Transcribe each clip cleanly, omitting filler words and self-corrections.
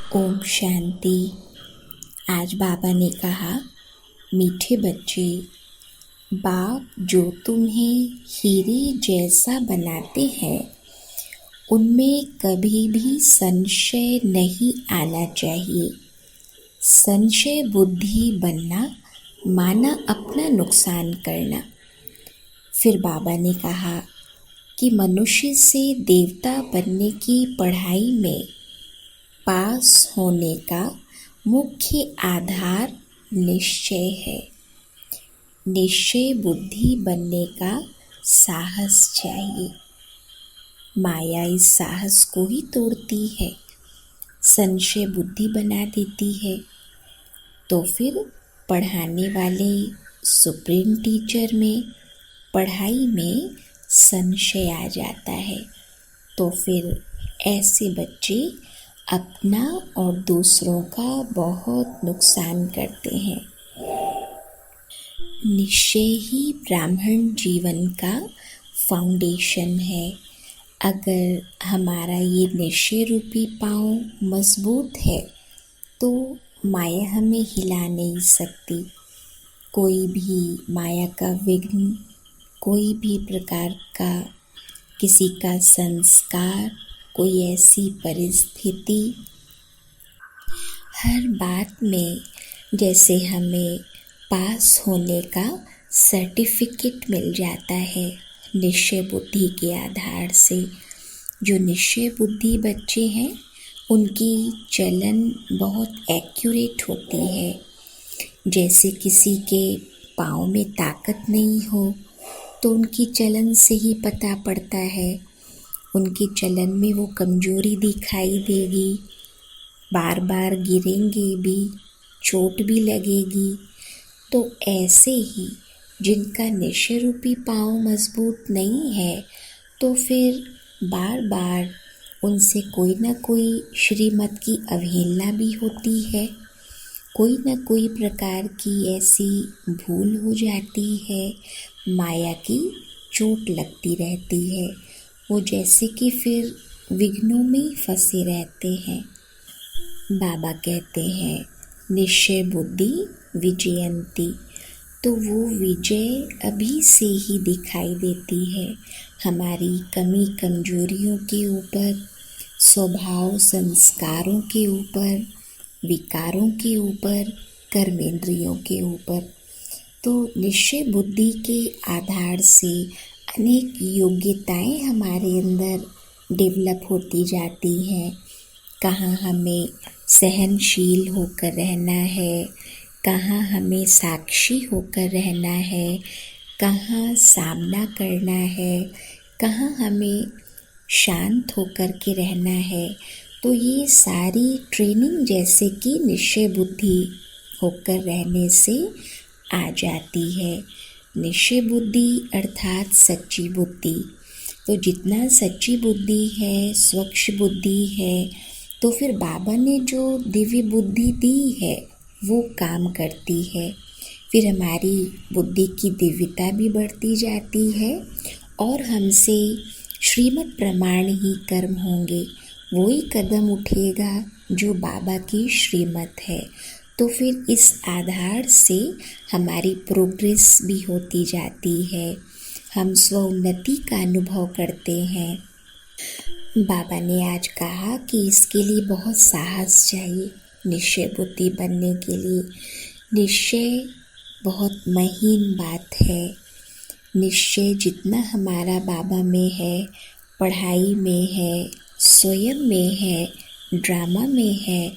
ओम शांति। आज बाबा ने कहा, मीठे बच्चे, बाप जो तुम्हें हीरे जैसा बनाते हैं उनमें कभी भी संशय नहीं आना चाहिए। संशय बुद्धि बनना माना अपना नुकसान करना। फिर बाबा ने कहा कि मनुष्य से देवता बनने की पढ़ाई में पास होने का मुख्य आधार निश्चय है। निश्चय बुद्धि बनने का साहस चाहिए। माया इस साहस को ही तोड़ती है, संशय बुद्धि बना देती है। तो फिर पढ़ाने वाले सुप्रीम टीचर में पढ़ाई में संशय आ जाता है। तो फिर ऐसे बच्चे अपना और दूसरों का बहुत नुकसान करते हैं। निश्चय ही ब्राह्मण जीवन का फाउंडेशन है। अगर हमारा ये निश्चय रूपी पाँव मजबूत है तो माया हमें हिला नहीं सकती। कोई भी माया का विघ्न, कोई भी प्रकार का किसी का संस्कार, कोई ऐसी परिस्थिति, हर बात में जैसे हमें पास होने का सर्टिफिकेट मिल जाता है निश्चय बुद्धि के आधार से। जो निश्चय बुद्धि बच्चे हैं उनकी चलन बहुत एक्यूरेट होती है। जैसे किसी के पाँव में ताकत नहीं हो तो उनकी चलन से ही पता पड़ता है। उनकी चलन में वो कमजोरी दिखाई देगी, बार बार गिरेंगे भी, चोट भी लगेगी। तो ऐसे ही जिनका निश्चय रूपी पाँव मजबूत नहीं है तो फिर बार बार उनसे कोई न कोई श्रीमत की अवहेलना भी होती है। कोई न कोई प्रकार की ऐसी भूल हो जाती है, माया की चोट लगती रहती है। वो जैसे कि फिर विघ्नों में फंसे रहते हैं। बाबा कहते हैं निश्चय बुद्धि विजयंती। तो वो विजय अभी से ही दिखाई देती है हमारी कमी कमजोरियों के ऊपर, स्वभाव संस्कारों के ऊपर, विकारों के ऊपर, कर्मेंद्रियों के ऊपर। तो निश्चय बुद्धि के आधार से अनेक योग्यताएं हमारे अंदर डेवलप होती जाती हैं। कहाँ हमें सहनशील होकर रहना है, कहाँ हमें साक्षी होकर रहना है, कहाँ सामना करना है, कहाँ हमें शांत होकर के रहना है। तो ये सारी ट्रेनिंग जैसे कि निश्चय बुद्धि होकर रहने से आ जाती है। निश्चय बुद्धि अर्थात सच्ची बुद्धि। तो जितना सच्ची बुद्धि है, स्वच्छ बुद्धि है, तो फिर बाबा ने जो दिव्य बुद्धि दी है वो काम करती है। फिर हमारी बुद्धि की दिव्यता भी बढ़ती जाती है और हमसे श्रीमत प्रमाण ही कर्म होंगे। वही कदम उठेगा जो बाबा की श्रीमत है। तो फिर इस आधार से हमारी प्रोग्रेस भी होती जाती है, हम स्व उन्नति का अनुभव करते हैं। बाबा ने आज कहा कि इसके लिए बहुत साहस चाहिए। निश्चय बुद्धि बनने के लिए निश्चय बहुत महीन बात है। निश्चय जितना हमारा बाबा में है, पढ़ाई में है, स्वयं में है, ड्रामा में है,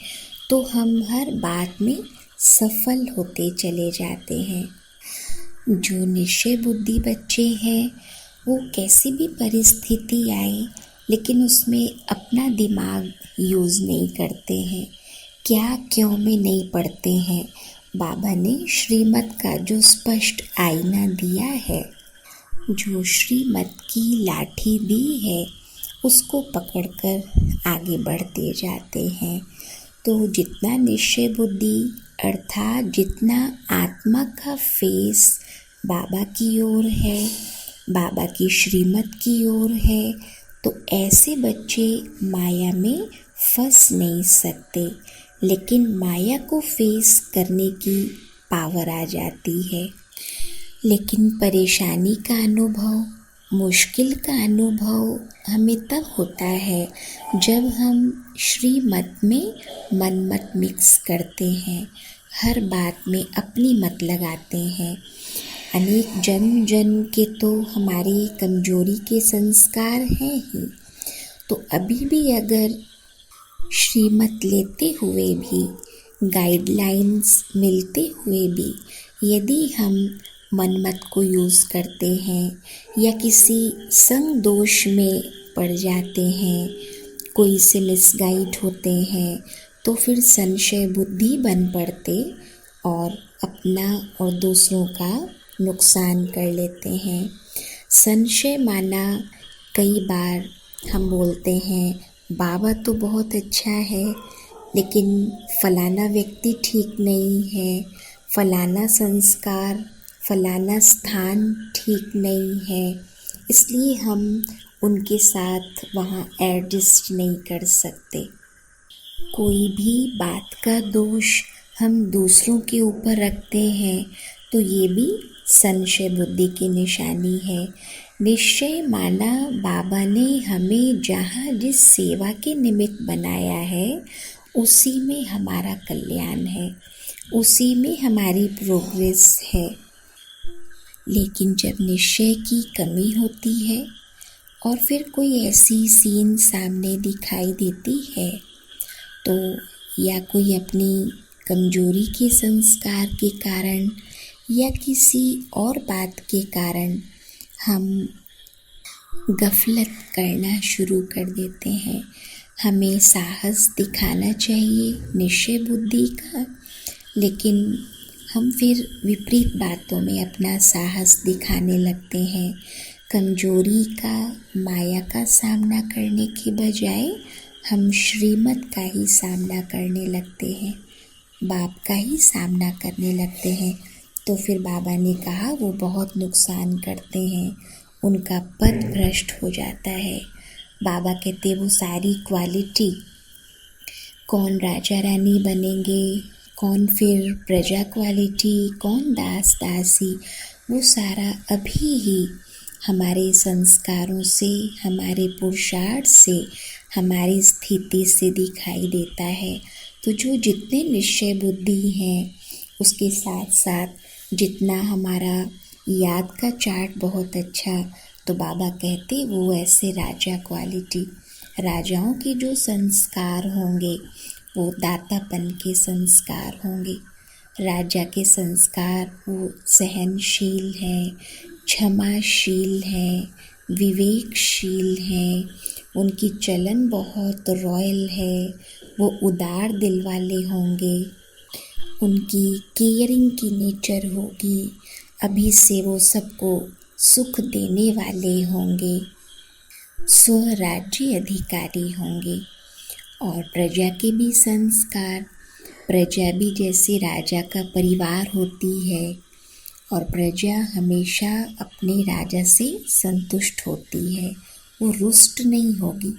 तो हम हर बात में सफल होते चले जाते हैं। जो निश्चय बुद्धि बच्चे हैं वो कैसी भी परिस्थिति आए लेकिन उसमें अपना दिमाग यूज़ नहीं करते हैं, क्या क्यों में नहीं पढ़ते हैं। बाबा ने श्रीमत का जो स्पष्ट आईना दिया है, जो श्रीमत की लाठी दी है, उसको पकड़कर आगे बढ़ते जाते हैं। तो जितना निश्चय बुद्धि अर्थात जितना आत्मा का फेस बाबा की ओर है, बाबा की श्रीमत की ओर है, तो ऐसे बच्चे माया में फंस नहीं सकते, लेकिन माया को फेस करने की पावर आ जाती है। लेकिन परेशानी का अनुभव, मुश्किल का अनुभव हमें तब होता है जब हम श्रीमत में मनमत मिक्स करते हैं, हर बात में अपनी मत लगाते हैं। अनेक जन्म जन्म के तो हमारी कमजोरी के संस्कार हैं ही, तो अभी भी अगर श्रीमत लेते हुए भी, गाइडलाइंस मिलते हुए भी यदि हम मनमत को यूज़ करते हैं या किसी संग दोष में पड़ जाते हैं, कोई से मिसगाइड होते हैं, तो फिर संशय बुद्धि बन पड़ते और अपना और दूसरों का नुकसान कर लेते हैं। संशय माना कई बार हम बोलते हैं बाबा तो बहुत अच्छा है, लेकिन फलाना व्यक्ति ठीक नहीं है, फलाना संस्कार, फलाना स्थान ठीक नहीं है, इसलिए हम उनके साथ वहाँ एडजस्ट नहीं कर सकते। कोई भी बात का दोष हम दूसरों के ऊपर रखते हैं तो ये भी संशय बुद्धि की निशानी है। निश्चय माना बाबा ने हमें जहाँ जिस सेवा के निमित्त बनाया है उसी में हमारा कल्याण है, उसी में हमारी प्रोग्रेस है। लेकिन जब निश्चय की कमी होती है और फिर कोई ऐसी सीन सामने दिखाई देती है, तो या कोई अपनी कमजोरी के संस्कार के कारण या किसी और बात के कारण हम गफलत करना शुरू कर देते हैं। हमें साहस दिखाना चाहिए निश्चय बुद्धि का, लेकिन हम फिर विपरीत बातों में अपना साहस दिखाने लगते हैं। कमजोरी का, माया का सामना करने के बजाय हम श्रीमत का ही सामना करने लगते हैं, बाप का ही सामना करने लगते हैं। तो फिर बाबा ने कहा वो बहुत नुकसान करते हैं, उनका पद भ्रष्ट हो जाता है। बाबा कहते वो सारी क्वालिटी, कौन राजा रानी बनेंगे, कौन फिर प्रजा क्वालिटी, कौन दास दासी, वो सारा अभी ही हमारे संस्कारों से, हमारे पुरुषार्थ से, हमारी स्थिति से दिखाई देता है। तो जो जितने निश्चय बुद्धि हैं, उसके साथ साथ जितना हमारा याद का चार्ट बहुत अच्छा, तो बाबा कहते वो ऐसे राजा क्वालिटी, राजाओं के जो संस्कार होंगे वो दातापन के संस्कार होंगे। राजा के संस्कार वो सहनशील हैं, क्षमाशील हैं, विवेकशील हैं, उनकी चलन बहुत रॉयल है, वो उदार दिल वाले होंगे, उनकी केयरिंग की नेचर होगी, अभी से वो सबको सुख देने वाले होंगे, स्वराज्य अधिकारी होंगे। और प्रजा के भी संस्कार, प्रजा भी जैसे राजा का परिवार होती है और प्रजा हमेशा अपने राजा से संतुष्ट होती है, वो रुष्ट नहीं होगी।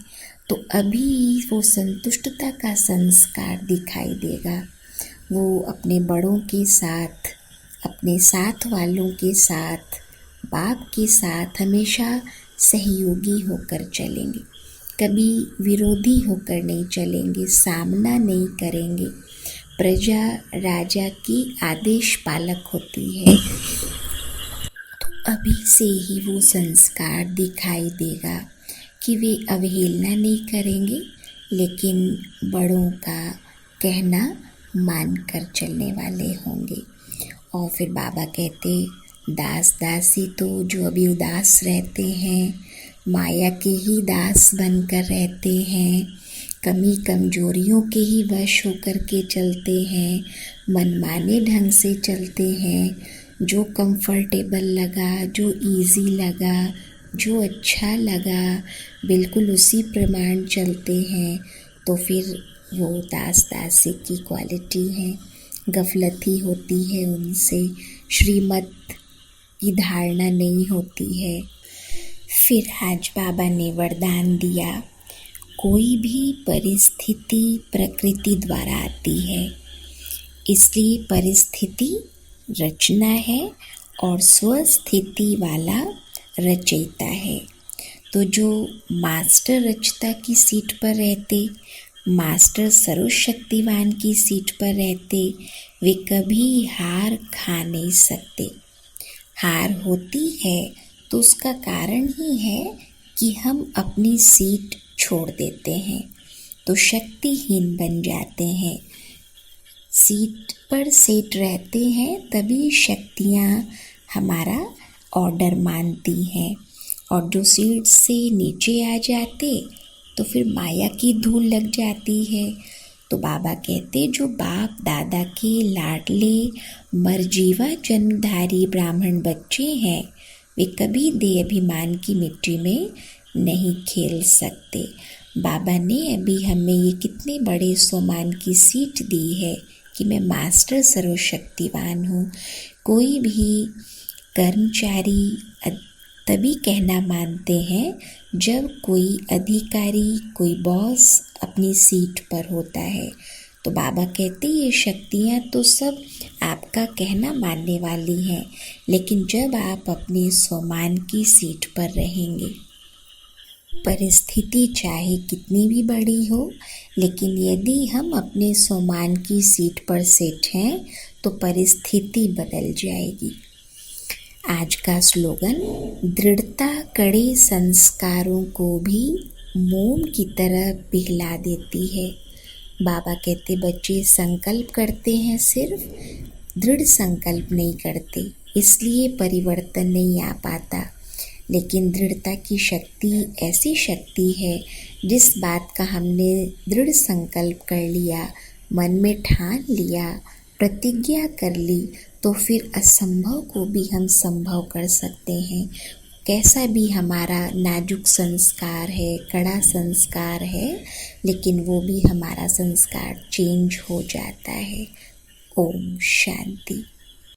तो अभी वो संतुष्टता का संस्कार दिखाई देगा। वो अपने बड़ों के साथ, अपने साथ वालों के साथ, बाप के साथ हमेशा सहयोगी होकर चलेंगे, कभी विरोधी होकर नहीं चलेंगे, सामना नहीं करेंगे। प्रजा राजा की आदेश पालक होती है। तो अभी से ही वो संस्कार दिखाई देगा कि वे अवहेलना नहीं करेंगे, लेकिन बड़ों का कहना मानकर चलने वाले होंगे। और फिर बाबा कहते दास दासी तो जो अभी उदास रहते हैं, माया के ही दास बनकर रहते हैं, कमी कमजोरियों के ही वश होकर के चलते हैं, मनमाने ढंग से चलते हैं, जो कंफर्टेबल लगा, जो इजी लगा, जो अच्छा लगा, बिल्कुल उसी प्रमाण चलते हैं, तो फिर वो दास दासी की क्वालिटी है। गफलत ही होती है उनसे, श्रीमत की धारणा नहीं होती है। फिर आज बाबा ने वरदान दिया, कोई भी परिस्थिति प्रकृति द्वारा आती है, इसलिए परिस्थिति रचना है और स्वस्थिति वाला रचयिता है। तो जो मास्टर रचता की सीट पर रहते, मास्टर सर्वशक्तिवान की सीट पर रहते, वे कभी हार खा नहीं सकते। हार होती है तो उसका कारण ही है कि हम अपनी सीट छोड़ देते हैं, तो शक्तिहीन बन जाते हैं। सीट पर सेट रहते हैं तभी शक्तियाँ हमारा ऑर्डर मानती हैं, और जो सीट से नीचे आ जाते तो फिर माया की धूल लग जाती है। तो बाबा कहते जो बाप दादा के लाडले मरजीवा जन्मधारी ब्राह्मण बच्चे हैं, वे कभी देह अभिमान की मिट्टी में नहीं खेल सकते। बाबा ने अभी हमें ये कितने बड़े सम्मान की सीट दी है कि मैं मास्टर सर्वशक्तिवान हूँ। कोई भी कर्मचारी तभी कहना मानते हैं जब कोई अधिकारी, कोई बॉस अपनी सीट पर होता है। तो बाबा कहते ये शक्तियाँ तो सब आपका कहना मानने वाली हैं, लेकिन जब आप अपने सम्मान की सीट पर रहेंगे, परिस्थिति चाहे कितनी भी बड़ी हो, लेकिन यदि हम अपने सम्मान की सीट पर सेट हैं तो परिस्थिति बदल जाएगी। आज का स्लोगन, दृढ़ता कड़े संस्कारों को भी मोम की तरह पिघला देती है। बाबा कहते बच्चे संकल्प करते हैं, सिर्फ दृढ़ संकल्प नहीं करते, इसलिए परिवर्तन नहीं आ पाता। लेकिन दृढ़ता की शक्ति ऐसी शक्ति है, जिस बात का हमने दृढ़ संकल्प कर लिया, मन में ठान लिया, प्रतिज्ञा कर ली, तो फिर असंभव को भी हम संभव कर सकते हैं। कैसा भी हमारा नाजुक संस्कार है, कड़ा संस्कार है, लेकिन वो भी हमारा संस्कार चेंज हो जाता है। ओम शांति।